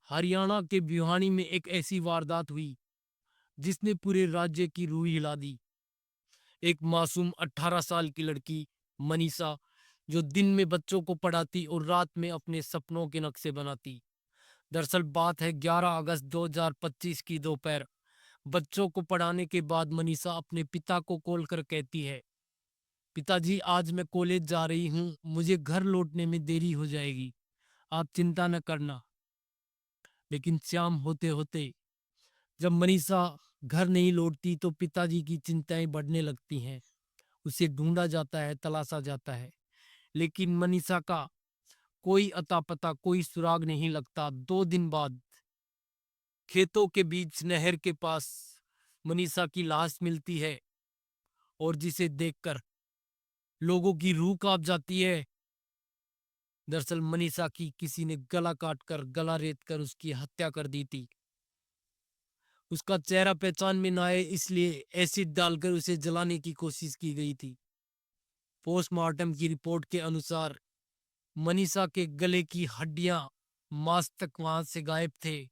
हरियाणा के भिवानी में एक ऐसी वारदात हुई जिसने पूरे राज्य की रूह हिला दी। एक मासूम 18 साल की लड़की मनीषा, जो दिन में बच्चों को पढ़ाती और रात में अपने सपनों के नक्शे बनाती। दरअसल बात है 11 अगस्त 2025 की दोपहर। बच्चों को पढ़ाने के बाद मनीषा अपने पिता को कॉल कर कहती है, पिताजी आज मैं कॉलेज जा रही हूँ, मुझे घर लौटने में देरी हो जाएगी, आप चिंता न करना। लेकिन शाम होते होते जब मनीषा घर नहीं लौटती तो पिताजी की चिंताएं बढ़ने लगती हैं। उसे ढूंढा जाता है, तलाशा जाता है, लेकिन मनीषा का कोई अता पता, कोई सुराग नहीं लगता। 2 दिन बाद खेतों के बीच नहर के पास मनीषा की लाश मिलती है और जिसे देखकर लोगों की रूह कांप जाती है। दरअसल मनीषा की किसी ने गला काट कर, गला रेत कर उसकी हत्या कर दी थी। उसका चेहरा पहचान में ना आए इसलिए एसिड डालकर उसे जलाने की कोशिश की गई थी। पोस्टमार्टम की रिपोर्ट के अनुसार मनीषा के गले की हड्डियां, मांस तक वहां से गायब थे।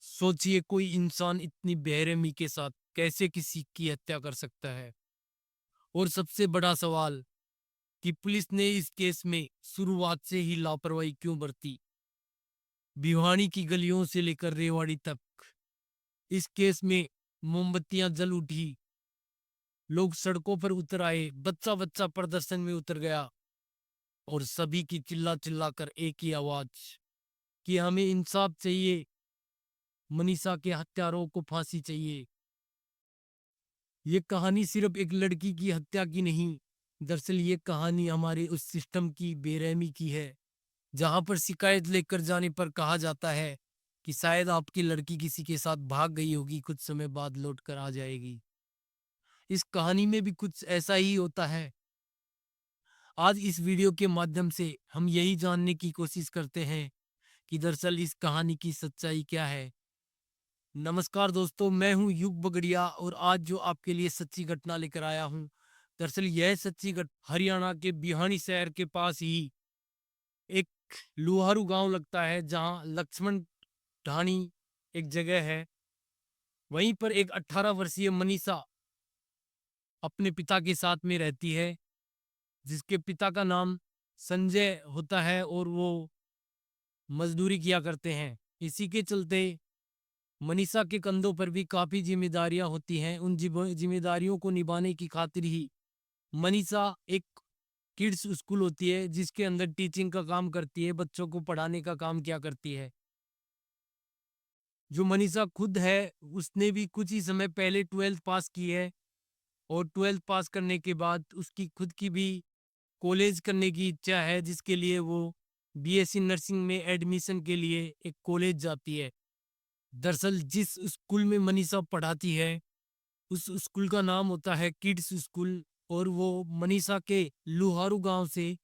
सोचिए, कोई इंसान इतनी बेरहमी के साथ कैसे किसी की हत्या कर सकता है। और सबसे बड़ा सवाल कि पुलिस ने इस केस में शुरुआत से ही लापरवाही क्यों बरती। भिवानी की गलियों से लेकर रेवाड़ी तक इस केस में मोमबत्तियां जल उठी। लोग सड़कों पर उतर आए, बच्चा बच्चा प्रदर्शन में उतर गया और सभी की चिल्ला चिल्ला कर एक ही आवाज कि हमें इंसाफ चाहिए, मनीषा के हत्यारों को फांसी चाहिए। ये कहानी सिर्फ एक लड़की की हत्या की नहीं, दरअसल ये कहानी हमारे उस सिस्टम की बेरहमी की है, जहां पर शिकायत लेकर जाने पर कहा जाता है कि शायद आपकी लड़की किसी के साथ भाग गई होगी, कुछ समय बाद लौट कर आ जाएगी। इस कहानी में भी कुछ ऐसा ही होता है। आज इस वीडियो के माध्यम से हम यही जानने की कोशिश करते हैं कि दरअसल इस कहानी की सच्चाई क्या है। नमस्कार दोस्तों, मैं हूं युग बगड़िया और आज जो आपके लिए सच्ची घटना लेकर आया हूं, दरअसल यह सच्ची घटना हरियाणा के बिहानी शहर के पास ही एक लुहारू गांव लगता है, जहां लक्ष्मण ढाणी एक जगह है। वहीं पर एक 18 वर्षीय मनीषा अपने पिता के साथ में रहती है, जिसके पिता का नाम संजय होता है और वो मजदूरी किया करते हैं। इसी के चलते मनीषा के कंधों पर भी काफी जिम्मेदारियां होती हैं। उन जिम्मेदारियों को निभाने की खातिर ही मनीषा एक किड्स स्कूल होती है जिसके अंदर टीचिंग का काम करती है, बच्चों को पढ़ाने का काम क्या करती है। जो मनीषा खुद है, उसने भी कुछ ही समय पहले 12th पास की है और 12th पास करने के बाद उसकी खुद की भी कॉलेज करने की इच्छा है, जिसके लिए वो बीएससी नर्सिंग में एडमिशन के लिए एक कॉलेज जाती है। दरअसल जिस स्कूल में मनीषा पढ़ाती है, उस स्कूल का नाम होता है किड्स स्कूल और वो मनीषा के लुहारू गांव से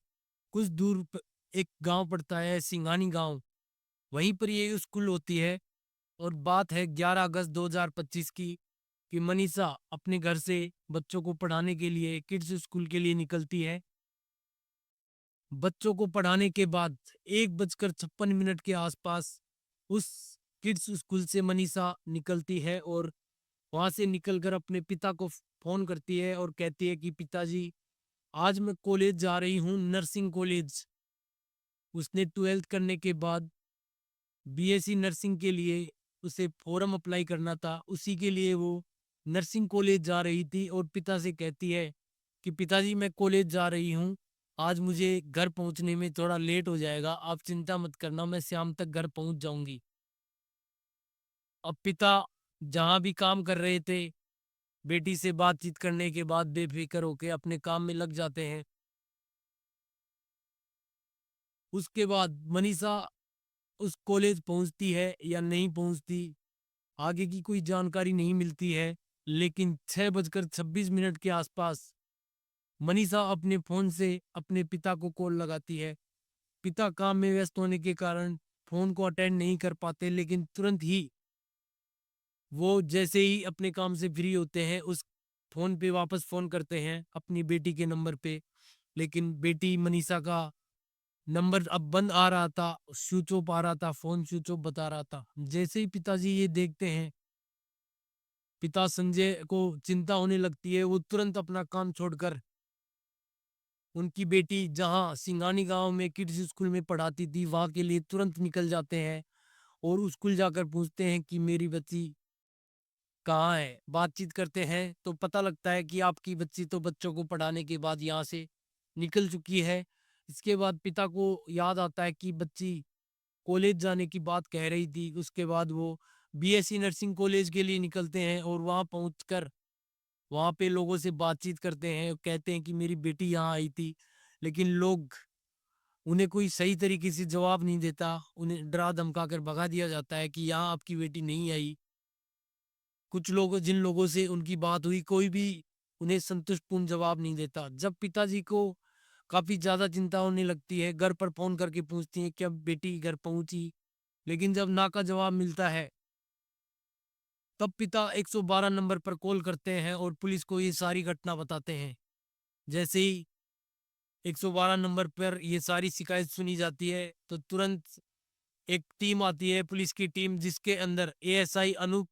कुछ दूर एक गांव पड़ता है, सिंघानी गांव, वहीं पर ये स्कूल होती है। और बात है 11 अगस्त 2025 की कि मनीषा अपने घर से बच्चों को पढ़ाने के लिए किड्स स्कूल के लिए निकलती है। बच्चों को पढ़ाने के बाद 1:56 के आसपास उस किड्स स्कूल से मनीषा निकलती है और वहां से निकलकर अपने पिता को फोन करती है और कहती है कि पिताजी, आज मैं कॉलेज जा रही हूँ, नर्सिंग कॉलेज। उसने 12th करने के बाद बीएससी नर्सिंग के लिए उसे फॉर्म अप्लाई करना था, उसी के लिए वो नर्सिंग कॉलेज जा रही थी और पिता से कहती है कि पिताजी मैं कॉलेज जा रही हूँ, आज मुझे घर पहुंचने में थोड़ा लेट हो जाएगा, आप चिंता मत करना, मैं शाम तक घर पहुंच जाऊंगी। अब पिता जहां भी काम कर रहे थे, बेटी से बातचीत करने के बाद बेफिक्र होके अपने काम में लग जाते हैं। उसके बाद मनीषा उस कॉलेज पहुंचती है या नहीं पहुंचती, आगे की कोई जानकारी नहीं मिलती है। लेकिन 6:26 के आसपास मनीषा अपने फोन से अपने पिता को कॉल लगाती है। पिता काम में व्यस्त होने के कारण फोन को अटेंड नहीं कर पाते, लेकिन तुरंत ही वो जैसे ही अपने काम से फ्री होते हैं, उस फोन पे वापस फोन करते हैं अपनी बेटी के नंबर पे। लेकिन बेटी मनीषा का नंबर अब बंद आ रहा था, स्विच ऑफ आ रहा था, फ़ोन स्विच ऑफ बता रहा था। जैसे ही पिताजी ये देखते हैं, पिता संजय को चिंता होने लगती है, वो तुरंत अपना काम छोड़कर उनकी बेटी जहाँ सिंगानी गाँव में किड्स स्कूल में पढ़ाती थी, वहाँ के लिए तुरंत निकल जाते हैं और स्कूल जाकर पूछते हैं कि मेरी बच्ची कहाँ है? बातचीत करते हैं तो पता लगता है कि आपकी बच्ची तो बच्चों को पढ़ाने के बाद यहाँ से निकल चुकी है। इसके बाद पिता को याद आता है कि बच्ची कॉलेज जाने की बात कह रही थी। उसके बाद वो बीएससी नर्सिंग कॉलेज के लिए निकलते हैं और वहाँ पहुँचकर वहाँ पे लोगों से बातचीत करते हैं, कहते हैं कि मेरी बेटी यहाँ आई थी। लेकिन लोग उन्हें कोई सही तरीके से जवाब नहीं देता, उन्हें डरा-धमका कर भगा दिया जाता है कि यहाँ आपकी बेटी नहीं आई। कुछ लोग जिन लोगों से उनकी बात हुई, कोई भी उन्हें संतुष्टपूर्ण जवाब नहीं देता। जब पिताजी को काफ़ी ज़्यादा चिंता होने लगती है, घर पर फ़ोन करके पूछती हैं, "क्या बेटी घर पहुँची?" लेकिन जब ना का जवाब मिलता है, तब पिता 112 नंबर पर कॉल करते हैं और पुलिस को ये सारी घटना बताते हैं। जैसे ही 112 नंबर पर ये सारी शिकायत सुनी जाती है, तो तुरंत एक टीम आती है, पुलिस की टीम, जिसके अंदर एएसआई अनूप,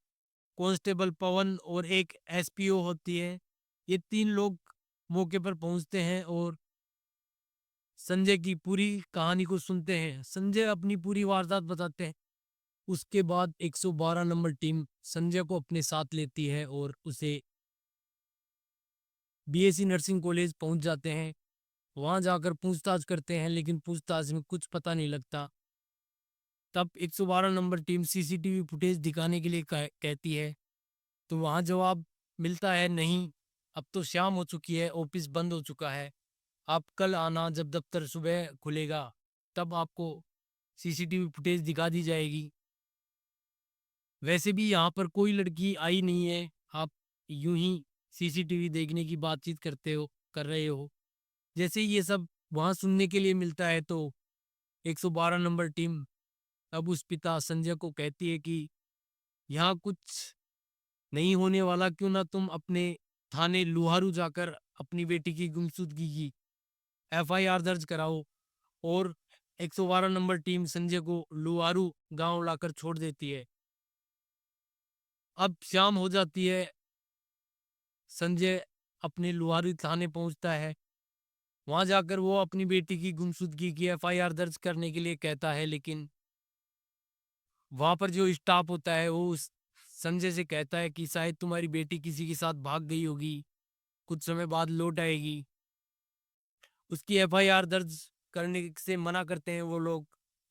कांस्टेबल पवन और एक एसपीओ होती है। ये 3 लोग मौके पर पहुंचते हैं और संजय की पूरी कहानी को सुनते हैं। संजय अपनी पूरी वारदात बताते हैं। उसके बाद 112 नंबर टीम संजय को अपने साथ लेती है और उसे बीएससी नर्सिंग कॉलेज पहुंच जाते हैं। वहां जाकर पूछताछ करते हैं, लेकिन पूछताछ में कुछ पता नहीं लगता। तब 112 नंबर टीम सीसीटीवी फुटेज दिखाने के लिए कहती है, तो वहाँ जवाब मिलता है, नहीं, अब तो शाम हो चुकी है, ऑफिस बंद हो चुका है। आप कल आना, जब दफ्तर सुबह खुलेगा, तब आपको सीसीटीवी फुटेज दिखा दी जाएगी। वैसे भी यहाँ पर कोई लड़की आई नहीं है, आप यूं ही सीसीटीवी देखने की बातचीत कर रहे हो। जैसे ही ये सब वहाँ सुनने के लिए मिलता है, तो 112 नंबर टीम अब उस पिता संजय को कहती है कि यहाँ कुछ नहीं होने वाला, क्यों ना तुम अपने थाने लुहारू जाकर अपनी बेटी की गुमशुदगी की एफआईआर दर्ज कराओ। और 112 नंबर टीम संजय को लुहारू गांव लाकर छोड़ देती है। अब शाम हो जाती है, संजय अपने लुहारू थाने पहुंचता है। वहां जाकर वो अपनी बेटी की गुमशुदगी की एफआईआर दर्ज करने के लिए कहता है, लेकिन वहां पर जो स्टाफ होता है वो उस संजय से कहता है कि शायद तुम्हारी बेटी किसी के साथ भाग गई होगी, कुछ समय बाद लौट आएगी। उसकी एफआईआर दर्ज करने से मना करते हैं वो लोग।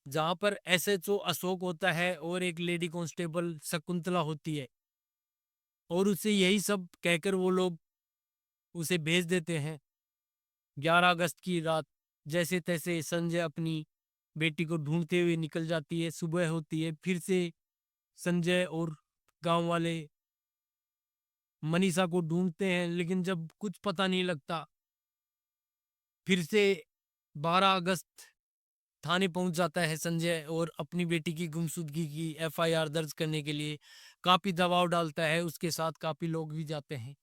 जहाँ पर एसएचओ अशोक होता है और एक लेडी कांस्टेबल शकुंतला होती है, और उसे यही सब कहकर वो लोग उसे भेज देते हैं। 11 अगस्त की रात जैसे तैसे संजय अपनी बेटी को ढूंढते हुए निकल जाती है। सुबह होती है, फिर से संजय और गांव वाले मनीषा को ढूंढते हैं, लेकिन जब कुछ पता नहीं लगता, फिर से 12 अगस्त थाने पहुंच जाता है संजय और अपनी बेटी की गुमशुदगी की एफआईआर दर्ज करने के लिए काफी दबाव डालता है। उसके साथ काफी लोग भी जाते हैं।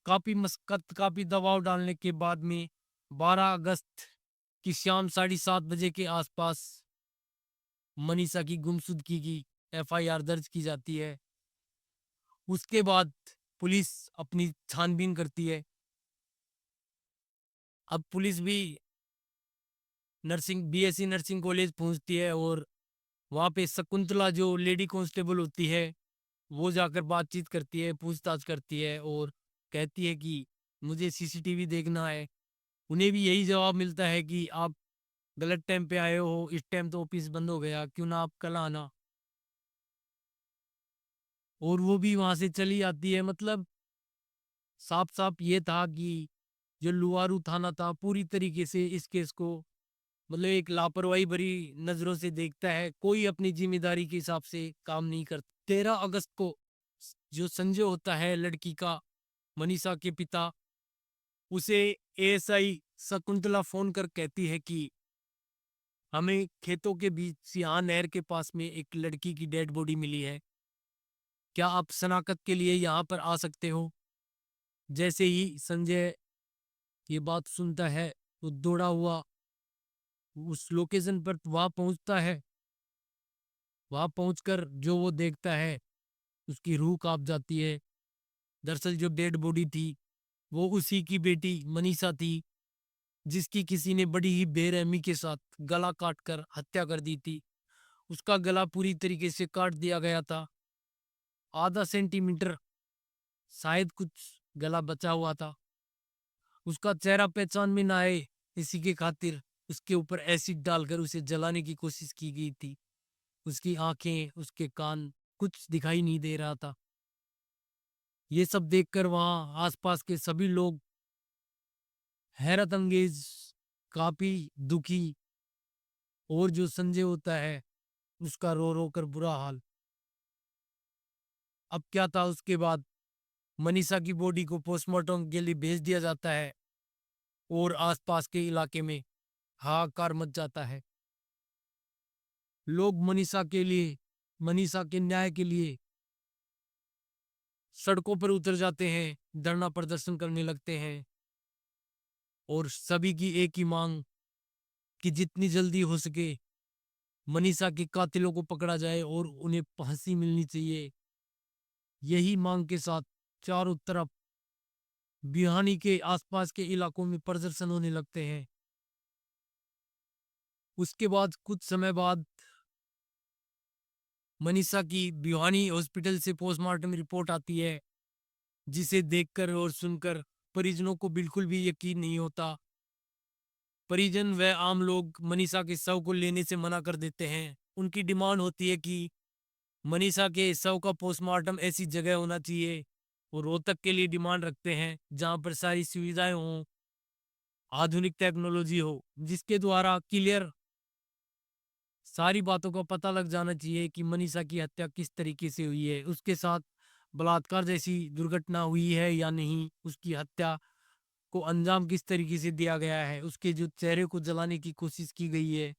काफी मशक्कत, काफी दबाव डालने के बाद में 12 अगस्त की शाम 7:30 बजे के आसपास मनीषा की गुमशुदगी की एफआईआर दर्ज की जाती है। उसके बाद पुलिस अपनी छानबीन करती है। अब पुलिस भी नर्सिंग बीएससी नर्सिंग कॉलेज पहुंचती है और वहाँ पे शकुंतला जो लेडी कांस्टेबल होती है, वो जाकर बातचीत करती है, पूछताछ करती है और कहती है कि मुझे सीसीटीवी देखना है। उन्हें भी यही जवाब मिलता है कि आप गलत टाइम पे आए हो, इस टाइम तो ऑफिस बंद हो गया, क्यों ना आप कल आना। और वो भी वहां से चली आती है। मतलब साफ साफ ये था कि जो लुवारू थाना था पूरी तरीके से इस केस को, मतलब एक लापरवाही भरी नजरों से देखता है। कोई अपनी जिम्मेदारी के हिसाब से काम नहीं करता। 13 अगस्त को जो संजय होता है लड़की का, मनीषा के पिता, उसे एएसआई शकुंतला फोन कर कहती है कि हमें खेतों के बीच यहाँ नहर के पास में एक लड़की की डेड बॉडी मिली है, क्या आप शनाख्त के लिए यहाँ पर आ सकते हो? जैसे ही संजय ये बात सुनता है, तो दौड़ा हुआ उस लोकेशन पर वहां पहुंचता है। वहां पहुंचकर जो वो देखता है, उसकी रूह कांप जाती है। दरअसल जो डेड बॉडी थी वो उसी की बेटी मनीषा थी, जिसकी किसी ने बड़ी ही बेरहमी के साथ गला काट कर हत्या कर दी थी। उसका गला पूरी तरीके से काट दिया गया था। आधा सेंटीमीटर शायद कुछ गला बचा हुआ था। उसका चेहरा पहचान में ना आए, इसी के खातिर उसके ऊपर एसिड डालकर उसे जलाने की कोशिश की गई थी। उसकी आंखें, उसके कान, कुछ दिखाई नहीं दे रहा था। ये सब देखकर वहां आसपास के सभी लोग हैरत अंगेज, काफी दुखी, और जो संजय होता है उसका रो रो कर बुरा हाल। अब क्या था उसके बाद, मनीषा की बॉडी को पोस्टमार्टम के लिए भेज दिया जाता है और आसपास के इलाके में हाहाकार मच जाता है। लोग मनीषा के लिए, मनीषा के न्याय के लिए सड़कों पर उतर जाते हैं, धरना प्रदर्शन करने लगते हैं और सभी की एक ही मांग कि जितनी जल्दी हो सके मनीषा के कातिलों को पकड़ा जाए और उन्हें फांसी मिलनी चाहिए। यही मांग के साथ चारों तरफ बिहानी के आसपास के इलाकों में प्रदर्शन होने लगते हैं। उसके बाद कुछ समय बाद मनीषा की भिवानी हॉस्पिटल से पोस्टमार्टम रिपोर्ट आती है, जिसे देखकर और सुनकर परिजनों को बिल्कुल भी यकीन नहीं होता। परिजन व आम लोग मनीषा के शव को लेने से मना कर देते हैं। उनकी डिमांड होती है कि मनीषा के शव का पोस्टमार्टम ऐसी जगह होना चाहिए, वो रोहतक के लिए डिमांड रखते हैं जहां पर सारी सुविधाएं हों, आधुनिक टेक्नोलॉजी हो, जिसके द्वारा क्लियर सारी बातों का पता लग जाना चाहिए कि मनीषा की हत्या किस तरीके से हुई है, उसके साथ बलात्कार जैसी दुर्घटना हुई है या नहीं, उसकी हत्या को अंजाम किस तरीके से दिया गया है, उसके जो चेहरे को जलाने की कोशिश की गई है,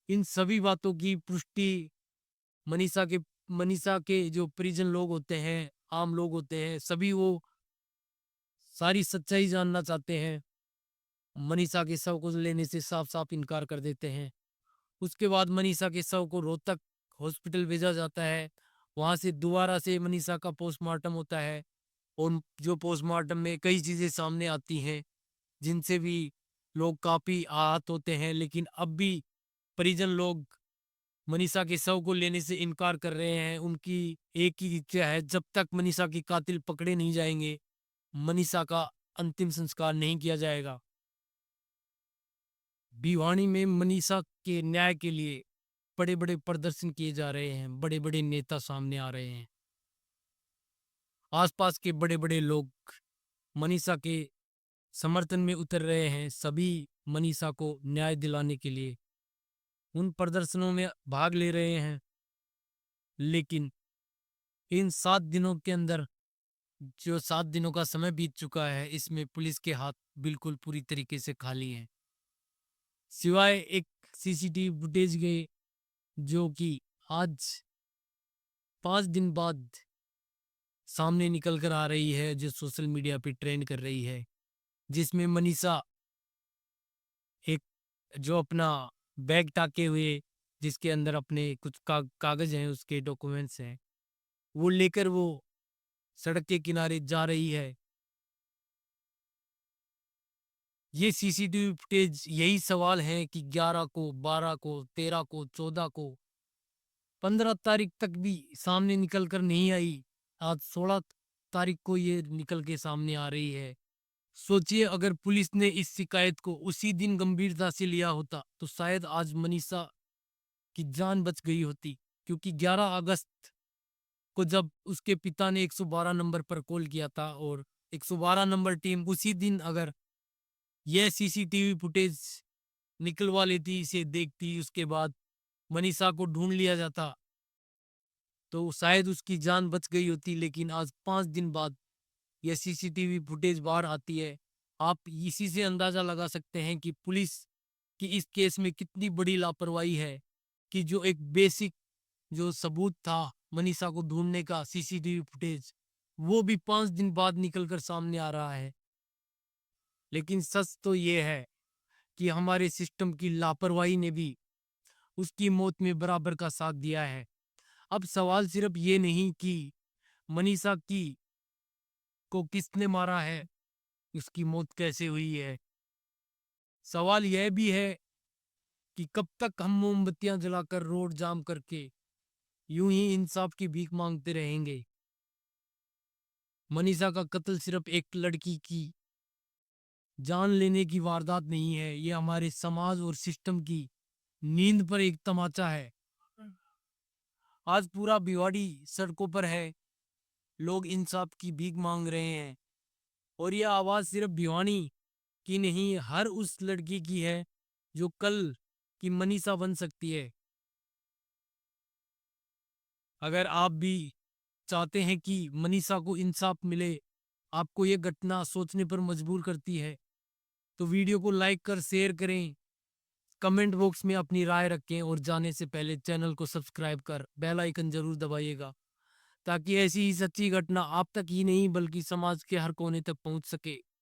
इन सभी बातों की पुष्टि मनीषा के मनीषा के जो परिजन लोग होते हैं, आम लोग होते हैं, सभी वो सारी सच्चाई जानना चाहते हैं। मनीषा के शव को लेने से साफ साफ इनकार कर देते हैं। उसके बाद मनीषा के शव को रोहतक हॉस्पिटल भेजा जाता है। वहां से दोबारा से मनीषा का पोस्टमार्टम होता है और जो पोस्टमार्टम में कई चीजें सामने आती हैं जिनसे भी लोग काफी आहत होते हैं, लेकिन अब भी परिजन लोग मनीषा के शव को लेने से इनकार कर रहे हैं। उनकी एक ही इच्छा है, जब तक मनीषा के कातिल पकड़े नहीं जाएंगे मनीषा का अंतिम संस्कार नहीं किया जाएगा। भिवानी में मनीषा के न्याय के लिए बड़े बड़े प्रदर्शन किए जा रहे हैं, बड़े बड़े नेता सामने आ रहे हैं। आसपास के बड़े बड़े लोग मनीषा के समर्थन में उतर रहे हैं, सभी मनीषा को न्याय दिलाने के लिए उन प्रदर्शनों में भाग ले रहे हैं। लेकिन इन 7 दिनों के अंदर, जो 7 दिनों का समय बीत चुका है, इसमें पुलिस के हाथ बिल्कुल पूरी तरीके से खाली हैं, सिवाय एक सीसीटीवी फुटेज के, जो कि आज 5 दिन बाद सामने निकल कर आ रही है, जो सोशल मीडिया पे ट्रेंड कर रही है, जिसमें मनीषा एक जो अपना बैग टाके हुए, जिसके अंदर अपने कुछ कागज हैं, उसके डॉक्यूमेंट्स हैं, वो लेकर वो सड़क के किनारे जा रही है। ये सीसीटीवी फुटेज यही सवाल है कि 11 को, 12 को, 13 को, 14 को, 15 तारीख तक भी सामने निकल कर नहीं आई। आज 16 तारीख को ये निकल के सामने आ रही है। सोचिए, अगर पुलिस ने इस शिकायत को उसी दिन गंभीरता से लिया होता तो शायद आज मनीषा की जान बच गई होती, क्योंकि 11 अगस्त को जब उसके पिता ने 112 नंबर पर कॉल किया था और 112 नंबर टीम उसी दिन अगर यह सीसीटीवी फुटेज निकलवा लेती, इसे देखती, उसके बाद मनीषा को ढूंढ लिया जाता, तो शायद उसकी जान बच गई होती। लेकिन आज 5 दिन बाद यह सीसीटीवी फुटेज बाहर आती है। आप इसी से अंदाजा लगा सकते हैं कि पुलिस की इस केस में कितनी बड़ी लापरवाही है, कि जो एक बेसिक जो सबूत था मनीषा को ढूंढने का, सीसीटीवी फुटेज, वो भी 5 दिन बाद निकल कर सामने आ रहा है। लेकिन सच तो ये है कि हमारे सिस्टम की लापरवाही ने भी उसकी मौत में बराबर का साथ दिया है। अब सवाल सिर्फ ये नहीं कि मनीषा की को किसने मारा है, उसकी मौत कैसे हुई है। सवाल यह भी है कि कब तक हम मोमबत्तियां जलाकर रोड जाम करके यूं ही इंसाफ की भीख मांगते रहेंगे। मनीषा का कत्ल सिर्फ एक लड़की की जान लेने की वारदात नहीं है, ये हमारे समाज और सिस्टम की नींद पर एक तमाचा है। आज पूरा भिवाड़ी सड़कों पर है, लोग इंसाफ की भीख मांग रहे हैं। और यह आवाज सिर्फ भिवानी की नहीं, हर उस लड़की की है जो कल की मनीषा बन सकती है। अगर आप भी चाहते हैं कि मनीषा को इंसाफ मिले, आपको यह घटना सोचने पर मजबूर करती है, तो वीडियो को लाइक कर शेयर करें, कमेंट बॉक्स में अपनी राय रखें और जाने से पहले चैनल को सब्सक्राइब कर बेल आइकन जरूर दबाइएगा, ताकि ऐसी ही सच्ची घटना आप तक ही नहीं बल्कि समाज के हर कोने तक पहुंच सके।